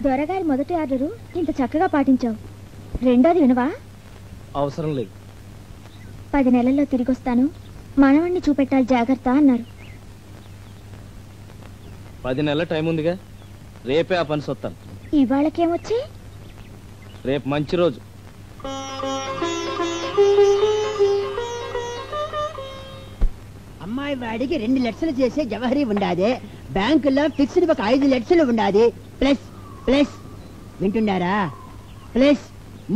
దొరగారి మొదటి ఆర్డరు ఇంత చక్కగా పాటించావు, రెండోది వినవా? అవసరం లేదు. 10 నెలల్లో తిరిగొస్తాను, మనవణ్ణి చూపెట్టాలి, జాగ్రత్త అన్నారు. 10 నెలల టైం ఉందిగా, రేపే ఆ పని సొత్తాను. ఇవాళకేమొచ్చి? రేపు మంచి రోజు. అమ్మాయి వాడికి 2 లక్షలు చేసే జవహరీ ఉండాది, బ్యాంకులో ఫిక్స్డ్ ఒక 5 లక్షలు ఉండాది, ప్లస్ ప్లస్ వింటున్నారా, ప్లస్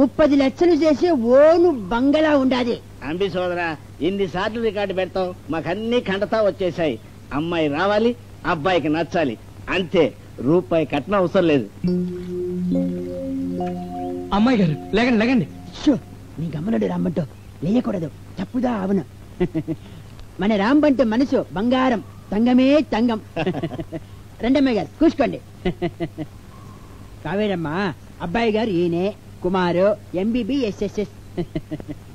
30 లక్షలు చేసే ఓను బంగళా ఉండాది. అంబి సోదరా, ఇన్ని సార్లు రికార్డు పెడతావు, మాకన్నీ కంటతా వచ్చేసాయి. అమ్మాయి రావాలి, అబ్బాయికి నచ్చాలి, అంతే. రూపాయి కట్నం అవసరం లేదు. అమ్మాయి గారు లేకండి లేకండి. నీ గమ్మనుడు రామ్మంటూ లేయకూడదు, తప్పుదా? అవును. మన రాంబంటే మనసు బంగారం, తంగమే తంగం. రెండమ్మాయి గారు కూసుకోండి. కావేరమ్మా, అబ్బాయి గారు ఈయనే Kumar, MBBSSS.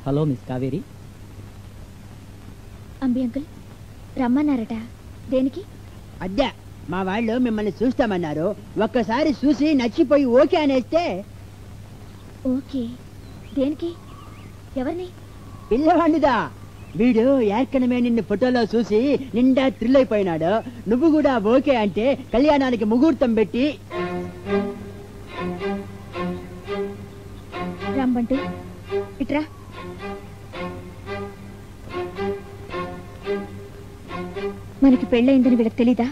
Hello miss Kaveri. Ambi uncle రమ్మన్నారట, దేనికి? అద్దా, మా వాళ్ళు మిమ్మల్ని చూస్తామన్నారు, ఒక్కసారి చూసి నచ్చిపోయి ఓకే అనేస్తే. ఓకే, దేనికి? ఎవరిని? పిల్లవాడిదా, వీడు ఏర్కనమే నిన్ను ఫోటోలో చూసి నిండా థ్రిల్ అయిపోయినాడు. నువ్వు కూడా ఓకే అంటే కళ్యాణానికి ముహూర్తం పెట్టి. రమ్మంటూ ఇట్రా. మనకి పెళ్ళయిందని వీళ్ళకి తెలీదా?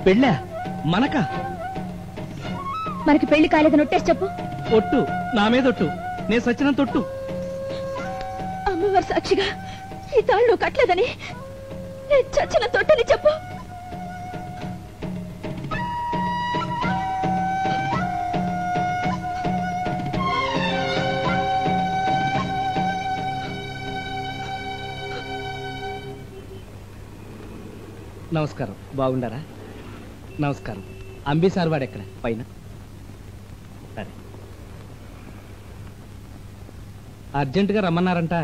పెళ్ళా మనక? మనకి పెళ్లి కాలేదని ఒట్టేసి చెప్పు. ఒట్టు నా మీద ఒట్టు, నేను సచ్చినంత ఒట్టు. అమ్మవారి సాక్షిగా ఈ తాళ్ళు నువ్వు కట్టలేదని నేను చచ్చిన తొట్టని చెప్పు. నమస్కారం, బాగుండారా? నమస్కారం. అంబి సార్ వాడు ఎక్కడ? పైన. సరే, అర్జెంటుగా రమ్మన్నారంట.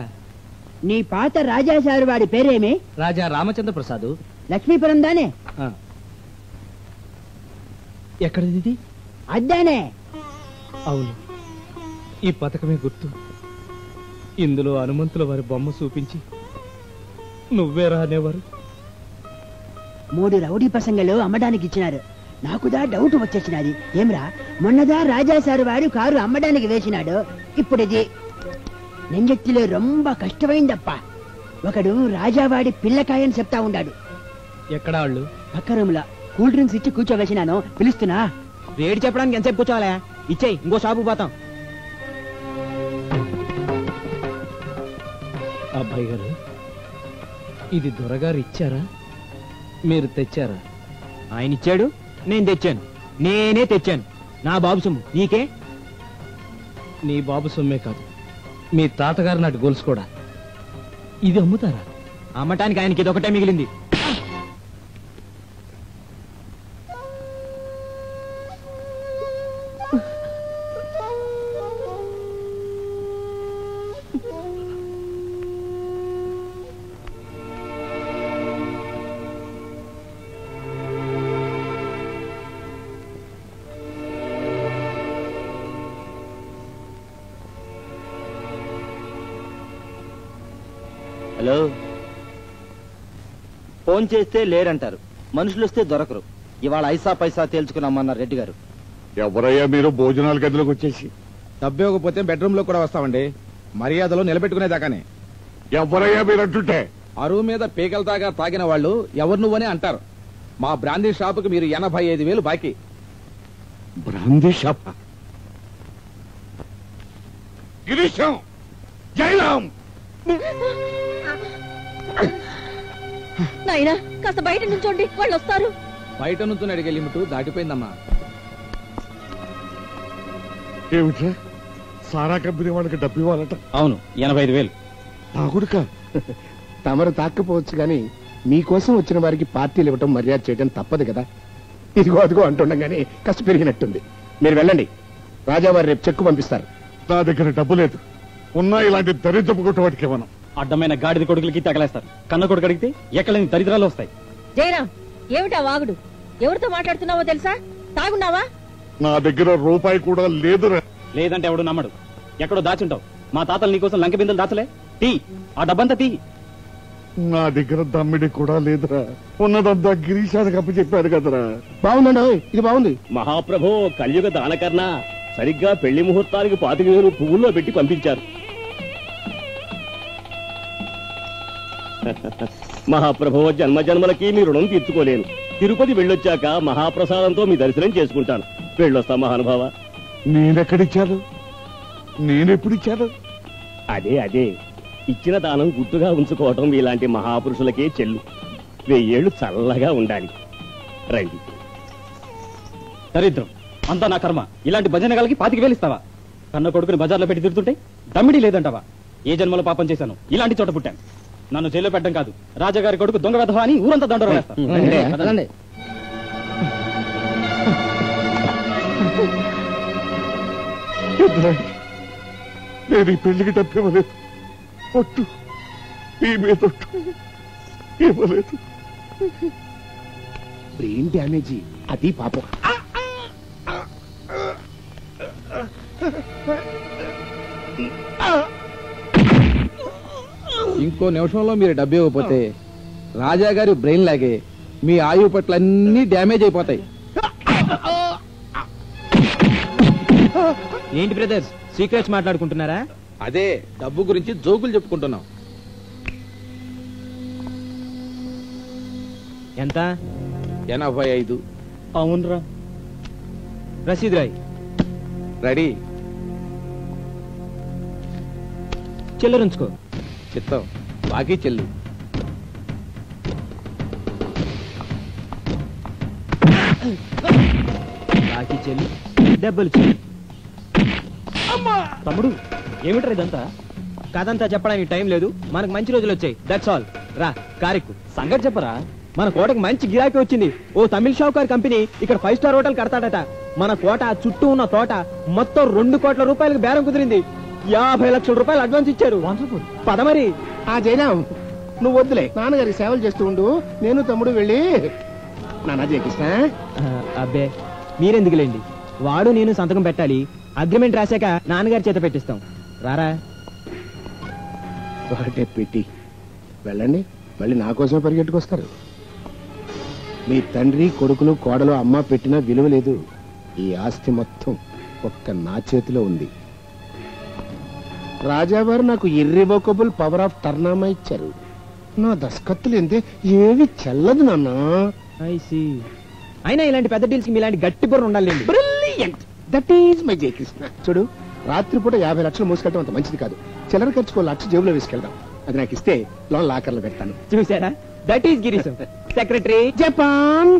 నీ పాత రాజాసారు వాడి పేరేమి? రాజా రామచంద్ర ప్రసాద్. లక్ష్మీపురం దానే? ఎక్కడిది? అద్దానే. అవును, ఈ పథకమే గుర్తు. ఇందులో హనుమంతుల వారి బొమ్మ చూపించి నువ్వేరా అనేవారు. 3 రౌడీ పసంగలు అమ్మడానికి ఇచ్చినారు. నాకుదా డౌట్ వచ్చేసినది. ఏమ్రా, మొన్నదా రాజాసారు వాడు కారు అమ్మడానికి వేసినాడు, ఇప్పుడు ఇది నెంజెత్తిలో రొంబ కష్టమైందప్ప. ఒకడు రాజావాడి పిల్లకాయని చెప్తా ఉండాడు. ఎక్కడ వాళ్ళు? పక్క రూమ్ లో కూల్ డ్రింక్స్ ఇచ్చి కూర్చోవేసినాను, పిలుస్తున్నా. వేడి చెప్పడానికి ఎంతసేపు కూర్చోవాలా? ఇచ్చేయి, ఇంకో షాపు పోతాం. అబ్బాయి గారు, ఇది దొరగారు ఇచ్చారా, మీరు తెచ్చారా? ఆయన ఇచ్చాడు, నేను తెచ్చాను. నేనే తెచ్చాను. నా బాబు సొమ్ము నీకే. నీ బాబు సొమ్మే కాదు, మీ తాతగారు నాటి గొలుసు కూడా. ఇది అమ్ముతారా? అమ్మటానికి ఆయనకి ఇదొకటే మిగిలింది. హలో, ఫోన్ చేస్తే లేరంటారు, మనుషులు వస్తే దొరకరు. ఇవాళ ఐసా పైసా తేల్చుకున్నామన్నారు రెడ్డి గారు. ఎవరయ్యా మీరు భోజనాల గదిలోకి వచ్చేసి? డబ్బివ్వకపోతే బెడ్రూమ్ లో కూడా వస్తామండి, మర్యాదలో నిలబెట్టుకునేదాకానే. ఎవరయ్యా మీరు అంటుంటే? అరువు మీద పీకల దాకా తాగిన వాళ్ళు ఎవరు నువ్వని అంటారు. మా బ్రాందీ షాపుకి మీరు 85,000 బాకీ. Brandy shop? గిరీశం, జైరాం, నాయనా కాస్త బయట నుంచోండి, వాళ్ళు వస్తారు. బయట నుంచి అడిగే లిమిట్ దాటిపోయిందమ్మా. ఏమిట్రా, సారా కంపెనీ వాళ్ళకి డబ్బు ఇవ్వాలట? అవును, 85,000. నా కొడుకా? తమరు తాకపోవచ్చు గాని మీకోసం వచ్చిన వారికి పార్టీలు ఇవ్వటం మర్యాద చేయడం తప్పదు కదా. ఇదిగో అదిగో అంటుండగానే కసి పెరిగినట్టుంది. మీరు వెళ్ళండి, రాజావారు రేపు చెక్కు పంపిస్తారు. నా దగ్గర డబ్బు లేదు. ఉన్నా ఇలాంటి దరిద్రపు కొట్టవాటికి ఇవ్వను. అడ్డమైన గాడిద కొడుకులకి తగలేస్తారు. కన్న కొడుకు అడిగితే ఎక్కలేని దరిద్రాలు వస్తాయి. జయరాం, ఏమిటా వాగుడు? ఎవరితో మాట్లాడుతున్నావో తెలుసా? తాగున్నావా? నా దగ్గర రూపాయి కూడా లేదురా. లేదంటే ఎవడు నమ్మడు. ఎక్కడో దాచుంటావు. మా తాతలు నీకోసం లంక బిందెలు దాచలే. తీ, ఆ డబ్బంతా తీ. నా దగ్గర దమ్మిడి కూడా లేదురా. ఉన్నదంతా గిరీశానికి అప్పచెప్పారు కదరా. బాగుందండి, ఇది బాగుంది. మహాప్రభో, కలియుగ దానకర్ణ సరిగ్గా పెళ్లి ముహూర్తానికి 25,000 పువ్వుల్లో పెట్టి పంపించారు. మహాప్రభో, జన్మ జన్మలకి మీ రుణం తీర్చుకోలేను. తిరుపతి వెళ్ళొచ్చాక మహాప్రసాదంతో మీ దర్శనం చేసుకుంటాను. వెళ్ళొస్తా మహానుభావ. నేనెక్కడిచ్చాను? నేనెప్పుడిచ్చాను? అదే ఇచ్చిన దానం గుర్తుగా ఉంచుకోవటం ఇలాంటి మహాపురుషులకే చెల్లు. 1000 ఏళ్లు చల్లగా ఉండాలి. రండి. దరిద్రం అంతా నా కర్మ. ఇలాంటి భజనగాలకి 25,000 ఇస్తావా? కన్న కొడుకుని బజార్లో పెట్టి తిరుగుతుంటే దమ్మిడి లేదంటావా? ఏ జన్మలో పాపం చేశాను? ఇలాంటి చోట పుట్టాను. నన్ను జైల్లో పెట్టడం కాదు, రాజాగారి కొడుకు దొంగ వెధవా అని ఊరంతా దండలు వేస్తాను. నేను ఈ పెళ్లికి డబ్బివ్వలేదు. ఒట్టు నీ మీద ఒట్టు ఇవ్వలేదు. బ్రెయిన్ డ్యామేజీ అది పాపం. ఇంకో నిమిషంలో మీరు డబ్బు ఇవ్వకపోతే రాజాగారి బ్రెయిన్ లాగే మీ ఆయువు పట్ల అన్ని డ్యామేజ్ అయిపోతాయి. ఏంటి బ్రదర్స్, సీక్రెట్స్ మాట్లాడుకుంటున్నారా? అదే డబ్బు గురించి జోకులు చెప్పుకుంటున్నాం. ఎంత? 85. అవునరా. రసీదు రాయ్. రెడీ. చిల్లరుంచుకో. చిత్తం. బాకీ చెల్లు. బాకీ చెల్లి, డబ్బులు చెల్లి. తమ్ముడు, ఏమిట్రా ఇదంతా? కథంతా చెప్పడానికి టైం లేదు. మనకు మంచి రోజులు వచ్చాయి. That's all. రా కారెక్కు. సంగతి చెప్పరా? మన కోటకు మంచి గిరాకీ వచ్చింది. ఓ తమిళ షావుకార్ కంపెనీ ఇక్కడ 5 స్టార్ హోటల్ కడతాడట. మన కోట చుట్టూ ఉన్న తోట మొత్తం 2 కోట్ల రూపాయలకు బేరం కుదిరింది. 50 లక్షల రూపాయలు అడ్వాన్స్ ఇచ్చారు. పద మరి. ఆ జయరాం, నువ్వు వద్దులే, నాన్నగారికి సేవలు చేస్తూ ఉండు. నేను తమ్ముడు వెళ్ళి నాన్న జయకృష్ణ. అబ్బే మీరెందుకులేండి, వాడు నేను సంతకం పెట్టాలి. అగ్రిమెంట్ రాశాక నాన్నగారి చేత పెట్టిస్తాం. రారా. వాటే పెట్టి వెళ్ళండి, మళ్ళీ నా కోసమే పరిగెట్టుకొస్తారు. మీ తండ్రి కొడుకులు కోడలు అమ్మ పెట్టినా విలువ లేదు. ఈ ఆస్తి మొత్తం ఒక్క నా చేతిలో ఉంది. రాజావారు నాకు ఇర్రివోకబుల్ పవర్ ఆఫ్ టర్నామా ఇచ్చారు. నా దస్కత్తులు ఎంతే ఏవి చెల్లదు నాన్న. అయినా ఇలాంటి పెద్ద డీల్స్ కి మీలాంటి గట్టి బుర్ర ఉండాలి. Brilliant, that is my Jayakrishna. చూడు, రాత్రిపూట 50 లక్షలు మోసుకెళ్ళడం అంత మంచిది కాదు. చిల్లర ఖర్చుకో 1 లక్ష జేబులో వేసుకెళ్దాం. అది నాకు ఇస్తే లోన్ లాకర్లో పెడతాను. చూసారా? That is Girisham, secretary Japan.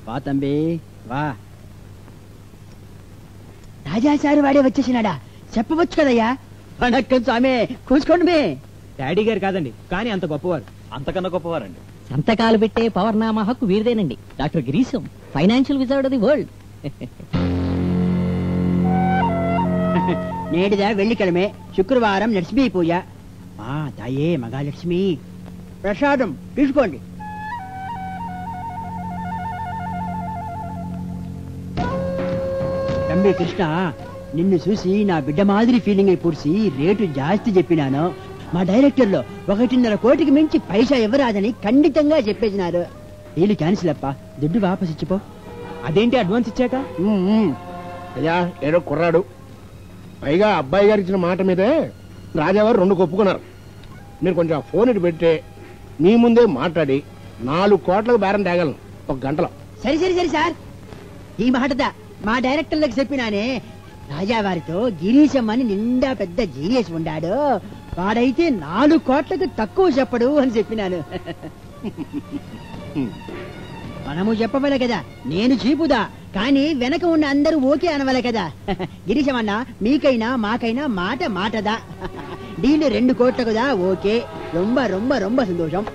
వా తంబి వా. రాజా సారు వాడే వచ్చేసినాడా? చెప్పవచ్చు కదయ్యా. వణక్కం స్వామి, కూసుకోండి మీ. డాడీ గారు కాదండి, కానీ అంత గొప్పవారు. అంతకన్నా గొప్పవారండి. సంతకాలు పెట్టే పవర్నామా హక్కు వీరిదేనండి. Doctor Girisham, financial wizard of the world. నేటిదా వెள்ளிకిழமை, శుక్రవారం లక్ష్మీ పూజ. మా తాయే మగాలక్ష్మి. ప్రసాదం తీసుకోండి. తంబి కృష్ణ, నిన్ను చూసి నా బిడ్డ మాదిరి ఫీలింగ్ అయి పూర్చి రేటు జాస్తి చెప్పినాను. మా డైరెక్టర్ లో 1.5 కోటికి మించి పైసా ఇవ్వరాదని ఖండితంగా చెప్పేసినారు. వీళ్ళు క్యాన్సిల్ అప్ప, దుడ్డు వాపస్ ఇచ్చిపో. అదేంటి అడ్వాన్స్ ఇచ్చాక? అయ్యా ఏదో కుర్రాడు, పైగా అబ్బాయి గారు ఇచ్చిన మాట మీదే రాజావారు 2 ఒప్పుకున్నారు. మీరు కొంచెం ఆ ఫోన్ ఇటు పెడితే మీ ముందే మాట్లాడి 4 కోట్లకు బేరం తేగలను 1 గంటలో. సరి సరి సరి సార్, ఈ మాటదా మా డైరెక్టర్లకు చెప్పినానే. రాజావారితో గిరీశం అని నిండా పెద్ద జీనియస్ ఉండాడు. వాడైతే 4 కోట్లకు తక్కువ చెప్పడు అని చెప్పినాను. మనము చెప్పవలే కదా, నేను చీపుదా కానీ వెనక ఉన్న అందరూ ఓకే అనవలే కదా. గిరీశమన్నా, మీకైనా మాకైనా మాట మాటదా. Deal 2 కోట్లకుదా, okay. రొంబ రొంబ రొంబ సంతోషం.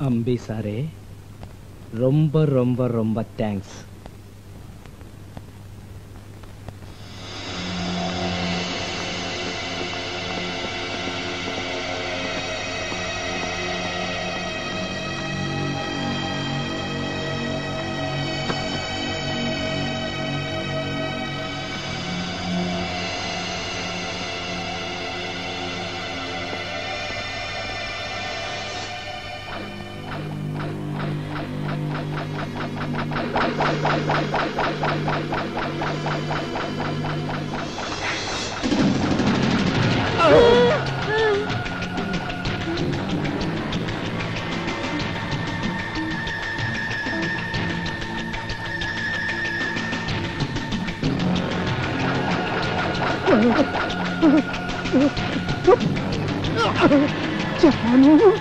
అంబి సారే, రొంబ రొంబ రొంబ థ్యాంక్స్.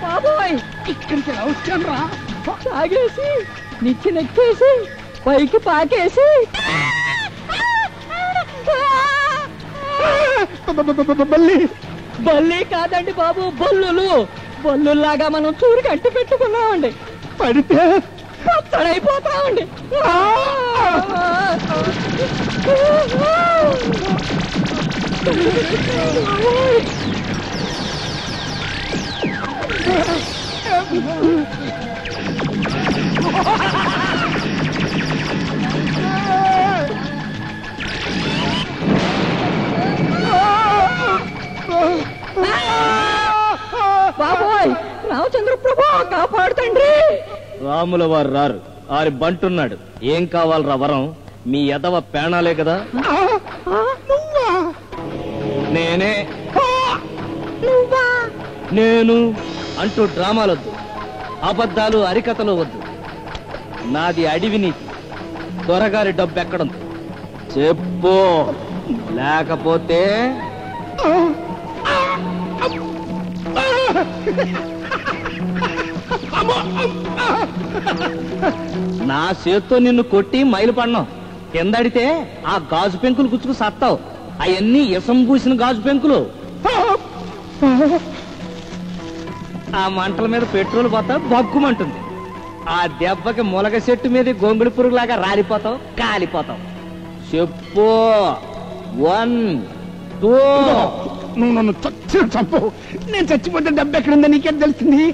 బాబోయ్, ఇక్కడికి ఎలా వచ్చాను రా? తాగేసి నిచ్చి నెక్కేసి పైకి పాకేసి బల్లి కాదండి బాబు, బల్లులు. బల్లుల్లాగా మనం చూరు కట్టి పెట్టుకున్నామండి. పడితే పచ్చడైపోతామండి. బాబోయ్, రామచంద్ర ప్రభు కాపాడుతండ్రి. రాముల వారు రారు, ఆరి బంటున్నాడు. ఏం కావాలరా వరం? మీ ఎదవ పేణాలే కదా. నేనే నేను అంటూ డ్రామాలొద్దు, అబద్ధాలు అరికథలు వద్దు. నాది అడివి నీతి. దొరగారి డబ్బు ఎక్కడుంది చెప్పు, లేకపోతే నా చేత్తో నిన్ను కొట్టి మైలు పడినావు. కిందడితే ఆ గాజు పెంకులు గుచ్చుకు సత్తావు. అవన్నీ ఇసం పూసిన గాజు పెంకులు. ఆ మంటల మీద పెట్రోల్ పోతా బగ్గుమంటుంది. ఆ దెబ్బకి మొలగ చెట్టు మీద గొంగుడి పురుగులాగా రాలిపోతావు, కాలిపోతావు. చెప్పు. 1 2. నువ్వు నన్ను చంపు. నేను చచ్చిపోతే డబ్బు ఎక్కడుందో నీకేం తెలిసింది?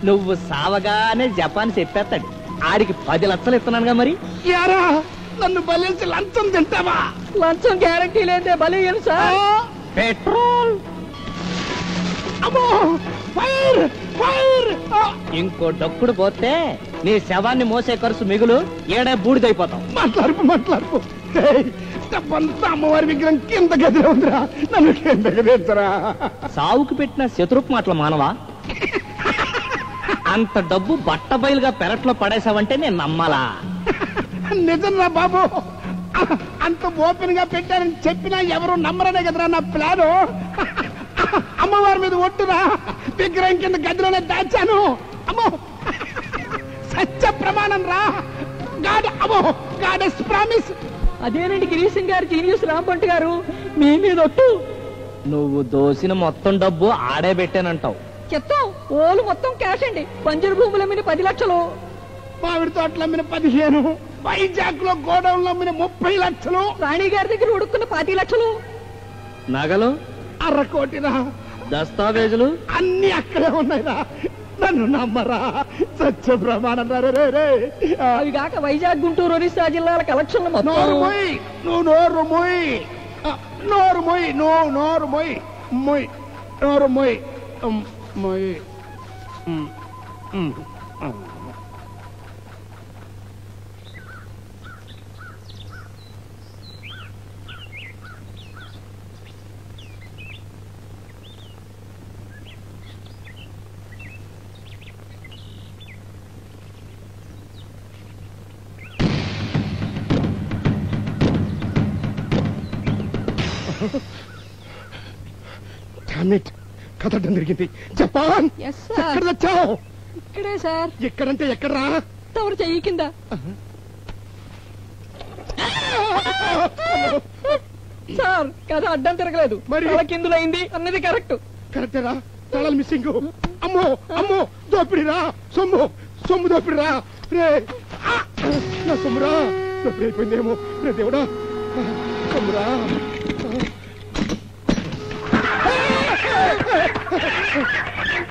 నువ్వు సావగానే జపాన్ చెప్పేస్తాడు. ఆడికి 10 లక్షలు ఇస్తున్నానుగా మరి. యారా, నన్ను బలించి లంచం తింటావా? లంచం గ్యారంటీ లేదే బలి సార్. పెట్రోల్. అమ్మో, ఫైర్ ఫైర్. ఇంకో డొక్కుడు పోతే నీ శవాన్ని మోసే ఖర్చు మిగులు ఏడే బూడిదైపోతాం. మాట్లాడుపు. డబ్బంతా అమ్మవారి విగ్రహం కింద గదిలో ఉందిరా, నన్ను కింద గదిరా. సావుకు పెట్టిన శత్రుపు మాటల మానవా? అంత డబ్బు బట్ట బయలుగా పెరట్లో పడేసావంటే నేను నమ్మాలా? నిజంరా బాబు, అంత ఓపెన్ గా పెట్టారని చెప్పినా ఎవరు నమ్మరనే కదరా నా ప్లాను. అమ్మవారి మీద ఒట్టురా, విగ్రహం కింద గదిలోనే దాచాను. అమ్మో, సత్య ప్రమాణం రా. గాడ్, అమ్మో, గాడెస్ ప్రామిస్. అదేనండి గిరీశం గారు, జీనియస్ రాంపంట్ గారు, మీ మీద ఒట్టు. నువ్వు దోసిన మొత్తం డబ్బు ఆడే పెట్టానంటావు. చెప్తాం. ఓలు మొత్తం క్యాష్ అండి. బంజరు భూముల మీద 10 లక్షలు, మామిడి తోటలు అమ్మిన 15, వైజాగ్ లో గోడౌన్లు అమ్మిన 30 లక్షలు, రాణి గారి దగ్గర ఉడుక్కున్న 10 లక్షలు, నగలు 1/2 కోటిరా, దస్తావేజులు అన్ని అక్కడే ఉన్నాయిరా. నన్ను నమ్మరా, సత్య ప్రమాణం. రే అవి కాక వైజాగ్, గుంటూరు, ఒరిస్సా జిల్లాల కలెక్షన్లు మొత్తం. నోరు మొయ్, నువ్వు నోరు మొయ్. నోరు మొయ్, నువ్వు నోరు మొయ్. మొయ్, నోరు మొయ్. మొయ్. కథడం జరిగింది. జపాన్ ఎక్కడ తెచ్చావు? ఇక్కడే సార్. ఎక్కడంటే ఎక్కడరా? తవరు చెయ్యి కింద. సార్ కథ అడ్డం తిరగలేదు, మరి కిందులో అయింది అన్నది కరెక్ట్. కరెక్టేరా? తాళాలు మిస్సింగ్. అమ్మో అమ్మో, దోపిడిరా, సొమ్ము సొమ్ము దోపిడిరా. రే నా సొమ్మురా, దోపిడి అయిపోయిందేమో. రే దేవుడా, సొమ్మురా.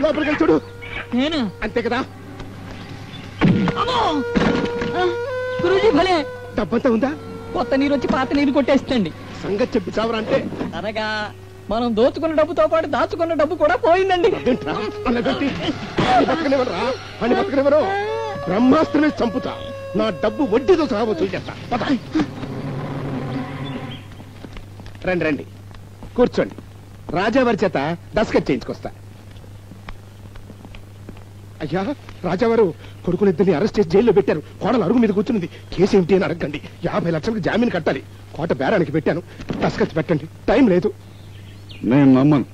లోపలికి వెళ్ళి చూడు. నేను అంతే కదా? గురూజీ భలే. డబ్బంతా ఉందా? కొత్త నీరు వచ్చి పాత నీరు కొట్టేస్తండి. సంగతి చెప్పి చావరా అంటే అనగా మనం దోచుకున్న డబ్బుతో పాటు దాచుకున్న డబ్బు కూడా పోయిందండి. బతకనివ్వరు, బ్రహ్మాస్త్రమే చంపుతా. నా డబ్బు వడ్డీతో సహా వసూలు చేస్తా. రండి రండి, కూర్చోండి. రాజావారి చేత దస్కత్ చేయించుకొస్తా. అయ్యా రాజావారు కొడుకులిద్దరిని అరెస్ట్ చేసి జైల్లో పెట్టారు. కోడలు అరుగు మీద కూర్చున్నది. కేసు ఏమిటి అని అడగండి. 50 లక్షలకు జామీన్ కట్టాలి. కోట బేరానికి పెట్టాను. దస్కత్ పెట్టండి, టైం లేదు. నేను నమ్మను,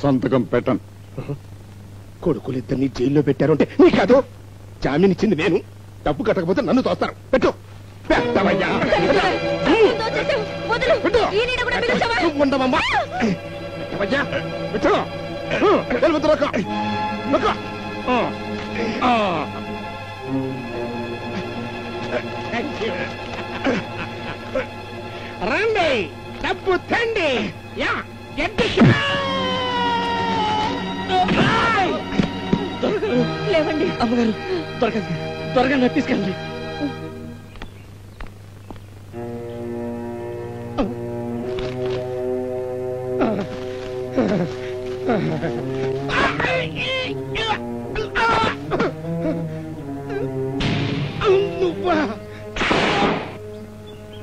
సంతకం పెట్టను. కొడుకులిద్దరిని జైల్లో పెట్టారు అంటే నీ కాదు. జామీన్ ఇచ్చింది నేను. డబ్బు కట్టకపోతే నన్ను తోస్తారు. పెట్టు. పెట్టవయ్యా. ఉండవమ్మా. పెట్టు. రండి, డబ్బు తండి. లేవండి అమ్మగారు, త్వరగా త్వరగా తీసుకెళ్ళండి.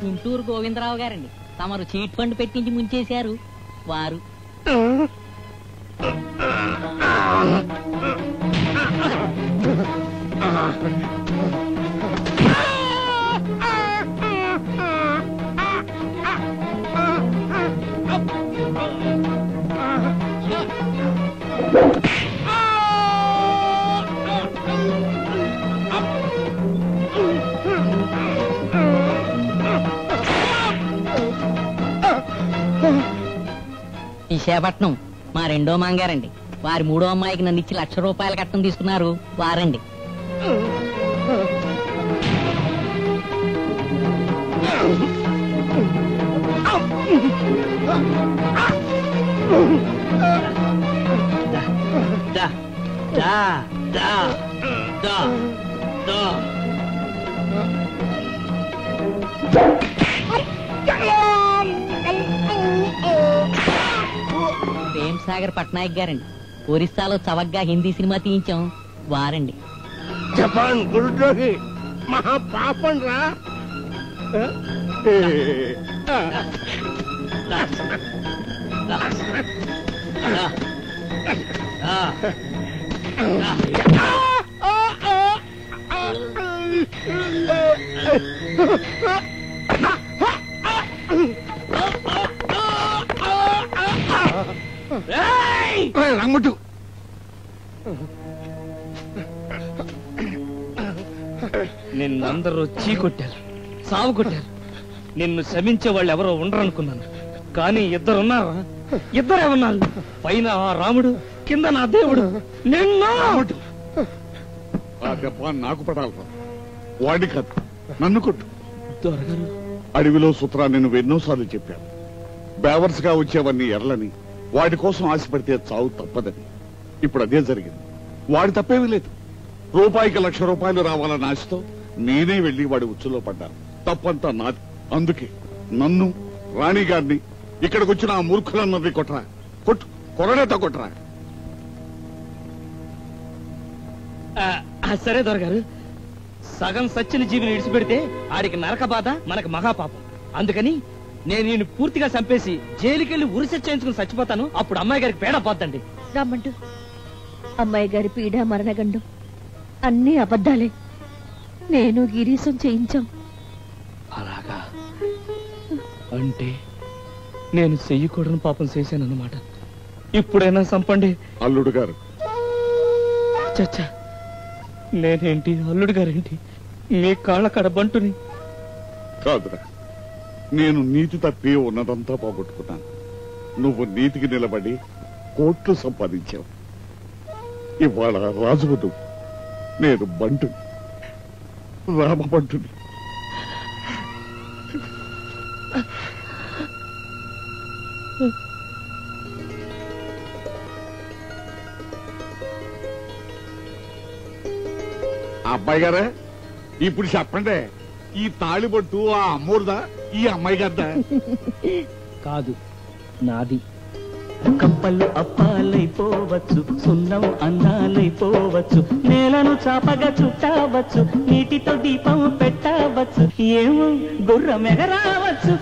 గుంటూరు గోవిందరావు గారండి. తమరు చీట్ ఫండ్ పెట్టించి ముంచేశారు. వారు విశాఖపట్నం మా రెండో మాంగారండి. వారి మూడో అమ్మాయికి నన్ను ఇచ్చి ₹1,00,000 కట్నం తీసుకున్నారు. వారండి. ప్రేమ్ సాగర్ పట్నాయక్ గారండి. ఒరిస్సాలో చవగ్గా హిందీ సినిమా తీయించాం. వారండి. జపాన్ గురుద్రోహి మహా పాపం రా. రంగుట్టు. నిన్నందరూ చీకొట్టారు, సాగు కొట్టారు. నిన్ను శమించే వాళ్ళు ఎవరో ఉండరనుకున్నాను. కానీ ఇద్దరున్నారా? ఇద్దరే ఉన్నారు. పైన ఆ రాముడు, కింద నా దేవుడు. నిన్ను ఆ దెబ్బ నాకు పడాలి. వాడి కాదు, నన్ను కొట్టు. దొరగారు, అడవిలో సూత్రాన్ని నువ్వు ఎన్నోసార్లు చెప్పావు. బేవర్స్ గా వచ్చేవన్నీ ఎర్లని, వాడి కోసం ఆశపడితే చావు తప్పదని. ఇప్పుడు అదే జరిగింది. వాడి తప్పేమీ లేదు. రూపాయికి ₹1,00,000 రావాలన్న ఆశతో నేనే వెళ్లి వాడి ఉచ్చులో పడ్డాను. తప్పంతా నాది. అందుకే నన్ను, రాణి గారిని, ఇక్కడికి వచ్చిన ఆ మూర్ఖులన్నది కొట్టరా. కొట్టు, కొరడేతో కొట్టరా. సరే దొరగారు, సగం సచ్చిన జీవిని విడిచిపెడితే ఆడికి నరక బాధ, మనకు మహాపాపం. అందుకని నేను ఈయన పూర్తిగా చంపేసి జైలుకెళ్లి ఉరిసెట్ చేయించుకుని చచ్చిపోతాను. అప్పుడు అమ్మాయి గారికి పేడ పోద్దండి. రమ్మంటూ అమ్మాయి గారి పీడ, మరణగండం అన్ని అబద్ధాలే. నేను గిరీశం చేయించాం. అలాగా అంటే నేను చెయ్యకూడని పాపం చేశానన్నమాట. ఇప్పుడైనా సంపండి. అల్లుడు గారు, చచ్చా, నేనేంటి అల్లుడు గారేంటి, మీ కాళ్ళ కడబంటుని. కాదురా, నేను నీతి తప్పి ఉన్నదంతా పోగొట్టుకున్నాను. నువ్వు నీతికి నిలబడి కోట్లు సంపాదించావు. ఇవాళ రాజువు నువ్వు, నేను బంటుని, రామ బంటుని. అబ్బాయి గారా, ఇప్పుడు చెప్పండి, ఈ తాళిబొట్టు ఆ అమ్మూరుదా, ఈ అమ్మాయి గారిదా? కాదు, నాది. కప్పలు అప్పాలైపోవచ్చు, సున్నం అందాలైపోవచ్చు, నేలను చాపగా చుట్టవచ్చు, నీటితో దీపం పెట్టవచ్చు, ఏమో గుర్రం ఎగరావచ్చు.